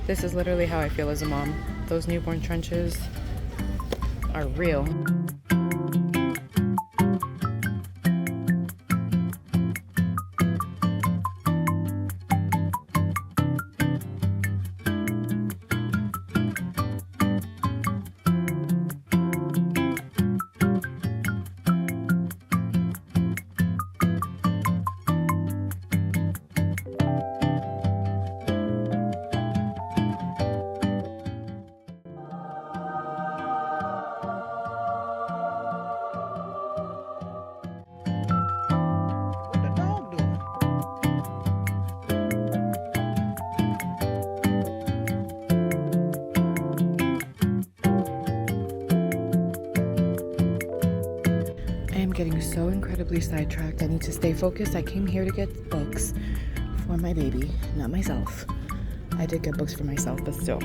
This is literally how I feel as a mom. Those newborn trenches are real. Getting so incredibly sidetracked. I need to stay focused. I came here to get books for my baby, not myself. I did get books for myself, but still.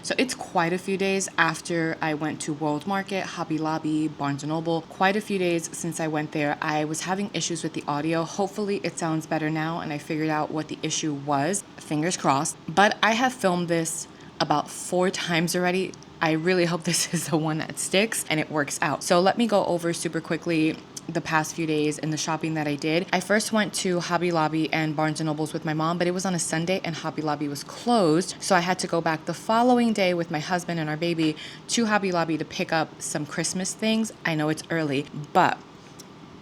So it's quite a few days after I went to World Market, Hobby Lobby, Barnes & Noble. Quite a few days since I went there. I was having issues with the audio. Hopefully it sounds better now and I figured out what the issue was. Fingers crossed. But I have filmed this about 4 times already. I really hope this is the one that sticks and it works out. So let me go over super quickly the past few days and the shopping that I did. I first went to Hobby Lobby and Barnes & Noble's with my mom, but it was on a Sunday and Hobby Lobby was closed. So I had to go back the following day with my husband and our baby to Hobby Lobby to pick up some Christmas things. I know it's early, but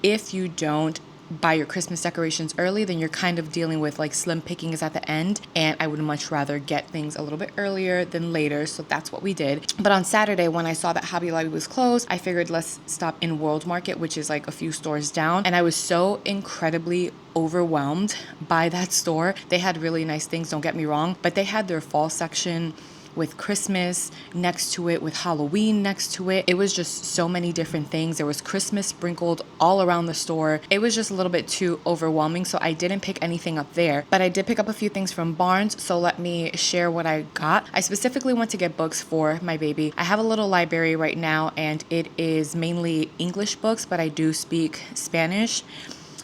if you don't buy your Christmas decorations early, then you're kind of dealing with like slim pickings at the end, and I would much rather get things a little bit earlier than later, so that's what we did. But on Saturday, when I saw that Hobby Lobby was closed, I figured let's stop in World Market, which is like a few stores down, and I was so incredibly overwhelmed by that store. They had really nice things, don't get me wrong, but they had their fall section with Christmas next to it, with Halloween next to it. It was just so many different things. There was Christmas sprinkled all around the store. It was just a little bit too overwhelming, so I didn't pick anything up there. But I did pick up a few things from Barnes, so let me share what I got. I specifically went to get books for my baby. I have a little library right now, and it is mainly English books, but I do speak Spanish.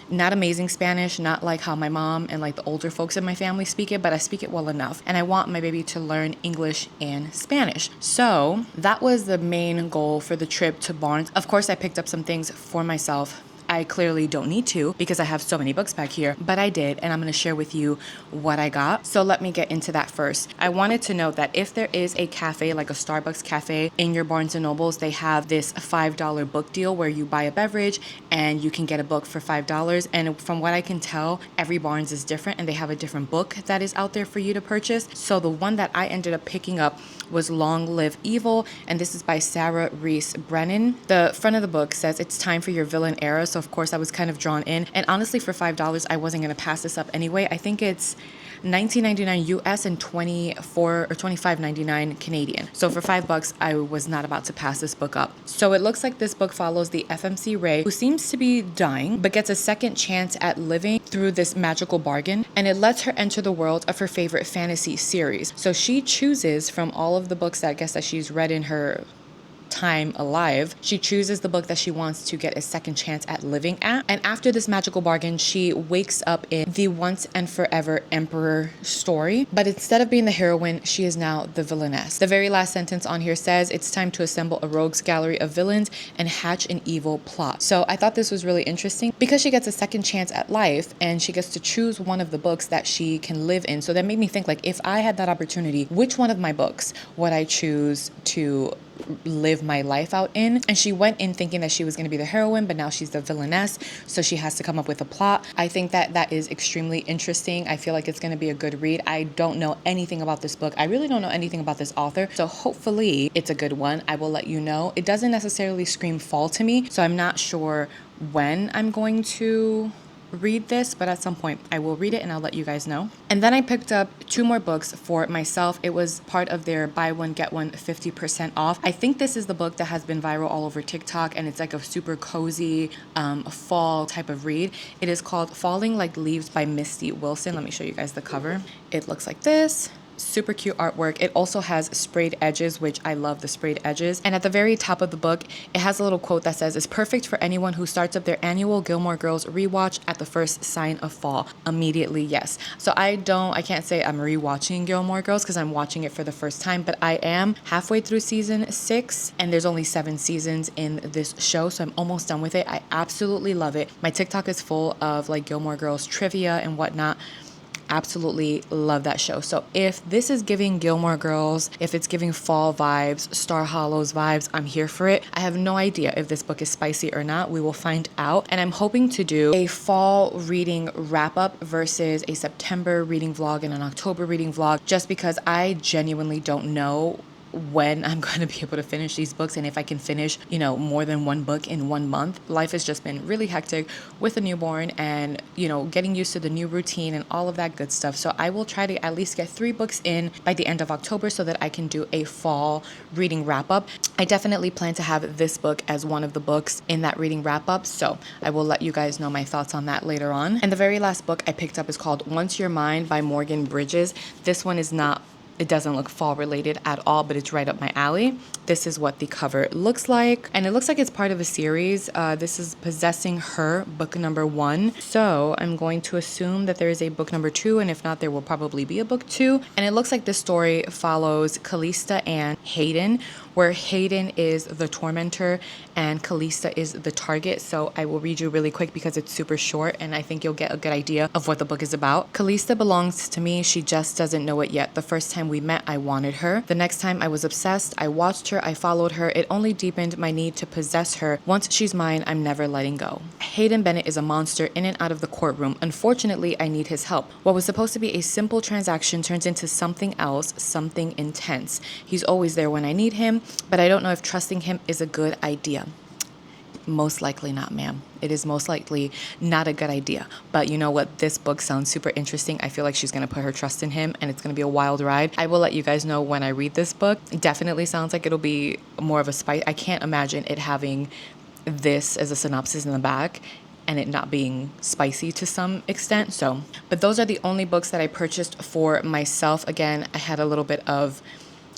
Not amazing Spanish, not like how my mom and like the older folks in my family speak it, but I speak it well enough. And I want my baby to learn English and Spanish. So that was the main goal for the trip to Barnes. Of course, I picked up some things for myself. I clearly don't need to because I have so many books back here, but I did, and I'm going to share with you what I got. So let me get into that first. I wanted to note that if there is a cafe, like a Starbucks cafe in your Barnes & Nobles, they have this $5 book deal where you buy a beverage and you can get a book for $5. And from what I can tell, every Barnes is different and they have a different book that is out there for you to purchase. So the one that I ended up picking up was Long Live Evil, and this is by Sarah Reese Brennan. The front of the book says it's time for your villain era, so of course I was kind of drawn in, and honestly for $5 I wasn't going to pass this up anyway. I think it's $19.99 US and $24 or $25.99 Canadian. So for $5 I was not about to pass this book up. So it looks like this book follows the FMC Ray, who seems to be dying but gets a second chance at living through this magical bargain, and it lets her enter the world of her favorite fantasy series. So she chooses from all of the books that I guess that she's read in her time alive, she chooses the book that she wants to get a second chance at living at. And after this magical bargain, she wakes up in the Once and Forever Emperor story. But instead of being the heroine, she is now the villainess. The very last sentence on here says, it's time to assemble a rogues gallery of villains and hatch an evil plot. So I thought this was really interesting because she gets a second chance at life and she gets to choose one of the books that she can live in. So that made me think, like, if I had that opportunity, which one of my books would I choose to live my life out in? And she went in thinking that she was going to be the heroine, but now she's the villainess, so she has to come up with a plot. I think that is extremely interesting. I feel like it's going to be a good read. I don't know anything about this book. I really don't know anything about this author, so hopefully it's a good one. I will let you know. It doesn't necessarily scream fall to me, so I'm not sure when I'm going to read this, but at some point I will read it and I'll let you guys know. And then I picked up 2 more books for myself. It was part of their buy one get one 50% off. I think this is the book that has been viral all over TikTok, and it's like a super cozy fall type of read. It is called Falling Like Leaves by Misty Wilson. Let me show you guys the cover. It looks like this. Super cute artwork. It also has sprayed edges, which I love the sprayed edges. And at the very top of the book, it has a little quote that says, "It's perfect for anyone who starts up their annual Gilmore Girls rewatch at the first sign of fall. Immediately, yes." So I can't say I'm rewatching Gilmore Girls because I'm watching it for the first time, but I am halfway through season 6 and there's only 7 seasons in this show. So I'm almost done with it. I absolutely love it. My TikTok is full of like Gilmore Girls trivia and whatnot. Absolutely love that show. So if this is giving Gilmore Girls, if it's giving fall vibes, Star Hollows vibes, I'm here for it. I have no idea if this book is spicy or not. We will find out. And I'm hoping to do a fall reading wrap up versus a September reading vlog and an October reading vlog, just because I genuinely don't know when I'm going to be able to finish these books and if I can finish, more than one book in 1 month. Life has just been really hectic with a newborn and, getting used to the new routine and all of that good stuff. So I will try to at least get 3 books in by the end of October so that I can do a fall reading wrap up. I definitely plan to have this book as one of the books in that reading wrap up. So I will let you guys know my thoughts on that later on. And the very last book I picked up is called Once You're Mine by Morgan Bridges. This one is not It doesn't look fall related at all, but it's right up my alley. This is what the cover looks like. And it looks like it's part of a series. This is Possessing Her, book number 1. So I'm going to assume that there is a book number 2. And if not, there will probably be a book 2. And it looks like this story follows Callista and Hayden, where Hayden is the tormentor and Callista is the target. So I will read you really quick because it's super short and I think you'll get a good idea of what the book is about. Callista belongs to me. She just doesn't know it yet. The first time we met, I wanted her. The next time I was obsessed. I watched her. I followed her. It only deepened my need to possess her. Once she's mine, I'm never letting go. Hayden Bennett is a monster in and out of the courtroom. Unfortunately, I need his help. What was supposed to be a simple transaction turns into something else, something intense. He's always there when I need him, but I don't know if trusting him is a good idea. Most likely not, ma'am. It is most likely not a good idea. But you know what? This book sounds super interesting. I feel like she's going to put her trust in him and it's going to be a wild ride. I will let you guys know when I read this book. It definitely sounds like it'll be more of a spice. I can't imagine it having this as a synopsis in the back and it not being spicy to some extent. So, but those are the only books that I purchased for myself. Again, I had a little bit of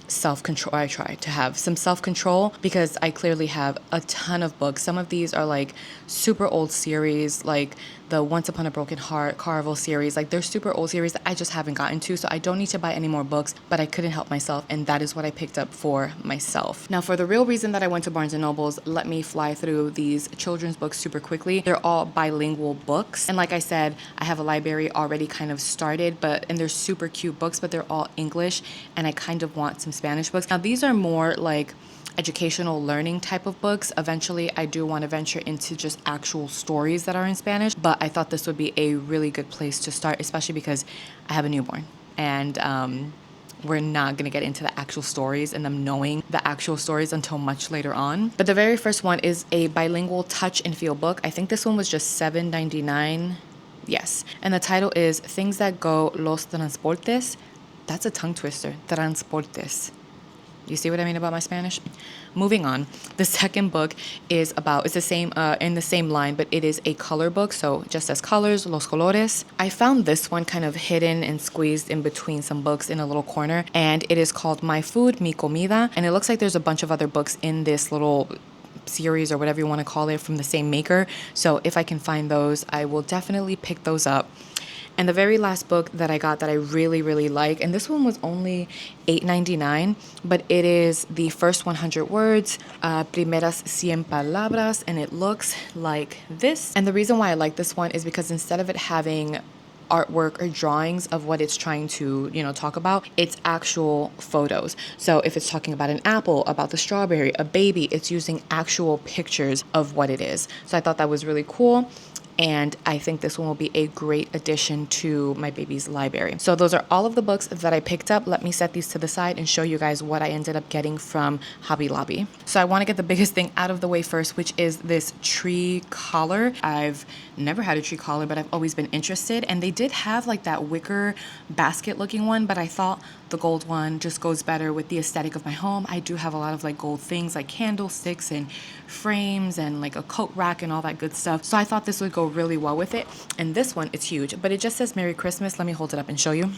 self-control. I try to have some self-control because I clearly have a ton of books. Some of these are like super old series, like the Once Upon a Broken Heart, Carvel series. Like they're super old series that I just haven't gotten to. So I don't need to buy any more books, but I couldn't help myself. And that is what I picked up for myself. Now for the real reason that I went to Barnes & Noble's, let me fly through these children's books super quickly. They're all bilingual books. And like I said, I have a library already kind of started, and they're super cute books, but they're all English. And I kind of want some Spanish books. Now these are more like educational learning type of books. Eventually, I do want to venture into just actual stories that are in Spanish, but I thought this would be a really good place to start, especially because I have a newborn and we're not going to get into the actual stories and them knowing the actual stories until much later on. But the very first one is a bilingual touch and feel book. I think this one was just $7.99. Yes. And the title is Things That Go Los Transportes. That's a tongue twister. Transportes. You see what I mean about my Spanish? Moving on. The second book is about, it's the same, in the same line, but it is a color book. So just as colors, los colores. I found this one kind of hidden and squeezed in between some books in a little corner. And it is called My Food, Mi Comida. And it looks like there's a bunch of other books in this little series or whatever you want to call it from the same maker. So if I can find those, I will definitely pick those up. And the very last book that I got that I really, really like, and this one was only $8.99, but it is The First 100 Words, Primeras 100 Palabras, and it looks like this. And the reason why I like this one is because instead of it having artwork or drawings of what it's trying to, talk about, it's actual photos. So if it's talking about an apple, about the strawberry, a baby, it's using actual pictures of what it is. So I thought that was really cool. And I think this one will be a great addition to my baby's library. So those are all of the books that I picked up. Let me set these to the side and show you guys what I ended up getting from Hobby Lobby. So I want to get the biggest thing out of the way first, which is this tree collar. I've never had a tree collar, but I've always been interested. And they did have like that wicker basket looking one, but I thought the gold one just goes better with the aesthetic of my home. I do have a lot of like gold things like candlesticks and frames and like a coat rack and all that good stuff. So I thought this would go really well with it. And this one, it's huge, but it just says Merry Christmas. Let me hold it up and show you.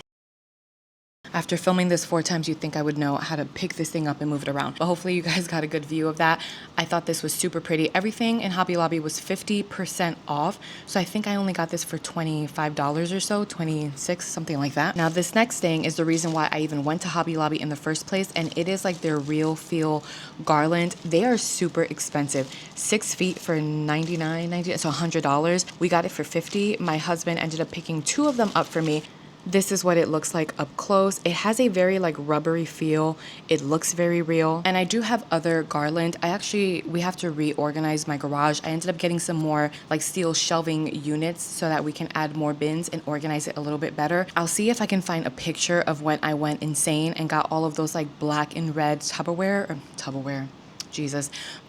After filming this 4 times, you'd think I would know how to pick this thing up and move it around. But hopefully you guys got a good view of that. I thought this was super pretty. Everything in Hobby Lobby was 50% off. So I think I only got this for $25 or so, 26, something like that. Now this next thing is the reason why I even went to Hobby Lobby in the first place. And it is like their real feel garland. They are super expensive. 6 feet for $99, so $100. We got it for $50. My husband ended up picking 2 of them up for me. This is what it looks like up close. It has a very like rubbery feel. It looks very real. And I do have other garland. We have to reorganize my garage. I ended up getting some more like steel shelving units so that we can add more bins and organize it a little bit better. I'll see if I can find a picture of when I went insane and got all of those like black and red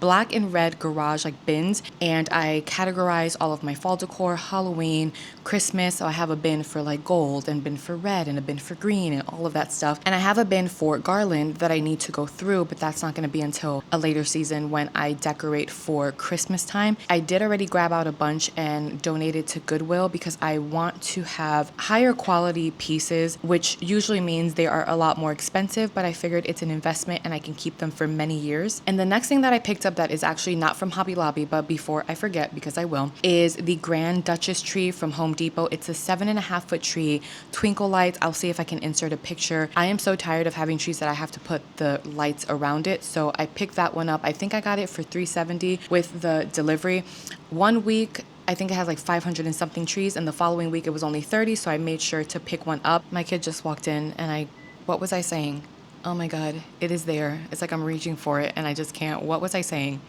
black and red garage like bins, and I categorize all of my fall decor, Halloween, Christmas. So I have a bin for like gold and bin for red and a bin for green and all of that stuff. And I have a bin for garland that I need to go through, but that's not going to be until a later season when I decorate for Christmas time. I did already grab out a bunch and donate it to Goodwill because I want to have higher quality pieces, which usually means they are a lot more expensive, but I figured it's an investment and I can keep them for many years. And the next thing that I picked up that is actually not from Hobby Lobby, but before I forget, because I will, is the Grand Duchess tree from Home Depot. It's a 7.5 foot tree, twinkle lights. I'll see if I can insert a picture. I am so tired of having trees that I have to put the lights around it. So I picked that one up. I think I got it for $370 with the delivery. 1 week, I think it has like 500 and something trees, and the following week it was only 30. So I made sure to pick one up. My kid just walked in and what was I saying? Oh my God, it is there. It's like I'm reaching for it and I just can't. What was I saying?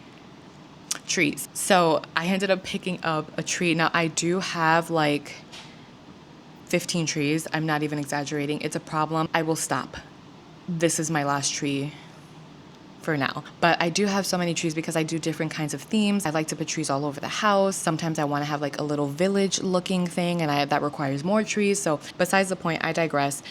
Trees. So I ended up picking up a tree. Now I do have like 15 trees. I'm not even exaggerating. It's a problem. I will stop. This is my last tree for now. But I do have so many trees because I do different kinds of themes. I like to put trees all over the house. Sometimes I want to have like a little village looking thing and that requires more trees. So besides the point, I digress.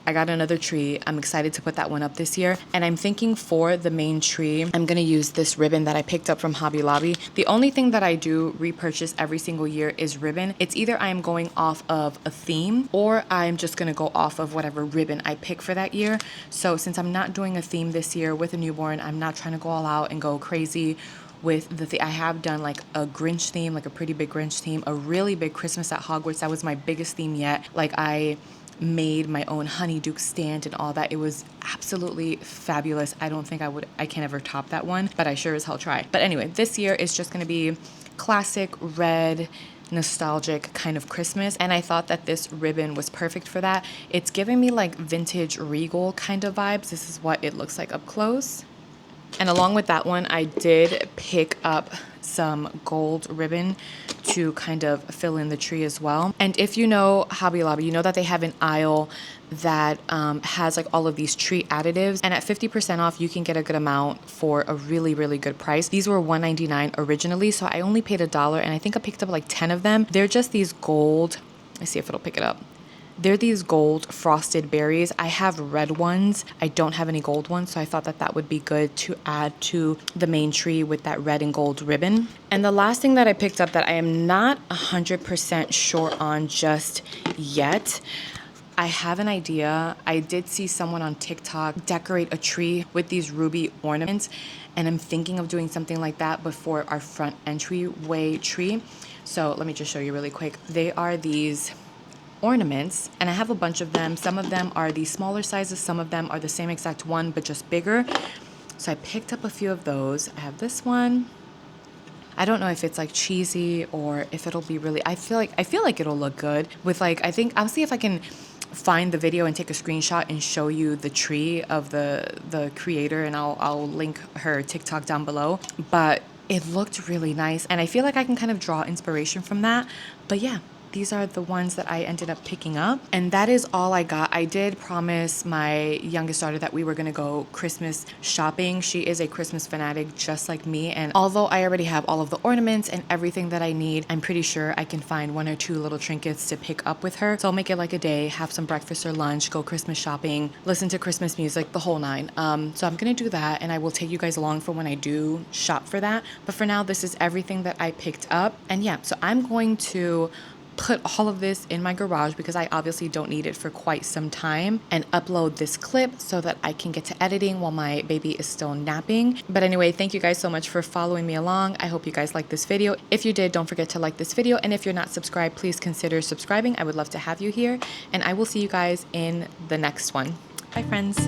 I got another tree. I'm excited to put that one up this year. And I'm thinking for the main tree, I'm going to use this ribbon that I picked up from Hobby Lobby. The only thing that I do repurchase every single year is ribbon. It's either I'm going off of a theme or I'm just going to go off of whatever ribbon I pick for that year. So since I'm not doing a theme this year with a newborn, I'm not trying to go all out and go crazy with I have done like a Grinch theme, like a pretty big Grinch theme, a really big Christmas at Hogwarts. That was my biggest theme yet. Like I made my own honeydew stand and all that. It was absolutely fabulous. I don't think I can ever top that one, but I sure as hell try. But anyway, this year is just going to be classic red, nostalgic kind of Christmas, and I thought that this ribbon was perfect for that. It's giving me like vintage regal kind of vibes. This is what it looks like up close. And along with that one, I did pick up some gold ribbon to kind of fill in the tree as well. And if you know Hobby Lobby, you know that they have an aisle that has like all of these tree additives, and at 50% off you can get a good amount for a really, really good price. These were $1.99 originally, so I only paid $1, and I think I picked up like 10 of them. They're just these gold, let's see if it'll pick it up. They're these gold frosted berries. I have red ones. I don't have any gold ones, so I thought that that would be good to add to the main tree with that red and gold ribbon. And the last thing that I picked up that I am not 100% sure on just yet, I have an idea. I did see someone on TikTok decorate a tree with these ruby ornaments, and I'm thinking of doing something like that before our front entryway tree. So let me just show you really quick. They are these ornaments, and I have a bunch of them. Some of them are the smaller sizes, some of them are the same exact one but just bigger. So I picked up a few of those. I have this one. I don't know if it's like cheesy or if it'll be really, I feel like it'll look good with like, I think I'll see if I can find the video and take a screenshot and show you the tree of the creator, and I'll link her TikTok down below. But it looked really nice, and I feel like I can kind of draw inspiration from that. But yeah, these are the ones that I ended up picking up, and that is all I got. I did promise my youngest daughter that we were gonna go Christmas shopping. She is a Christmas fanatic just like me, and although I already have all of the ornaments and everything that I need, I'm pretty sure I can find one or two little trinkets to pick up with her. So I'll make it like a day, have some breakfast or lunch, go Christmas shopping, listen to Christmas music, the whole nine. So I'm gonna do that, and I will take you guys along for when I do shop for that. But for now, this is everything that I picked up. And yeah, so I'm going to put all of this in my garage because I obviously don't need it for quite some time, and upload this clip so that I can get to editing while my baby is still napping. But anyway, thank you guys so much for following me along. I hope you guys liked this video. If you did, don't forget to like this video, and if you're not subscribed, please consider subscribing. I would love to have you here, and I will see you guys in the next one. Bye friends.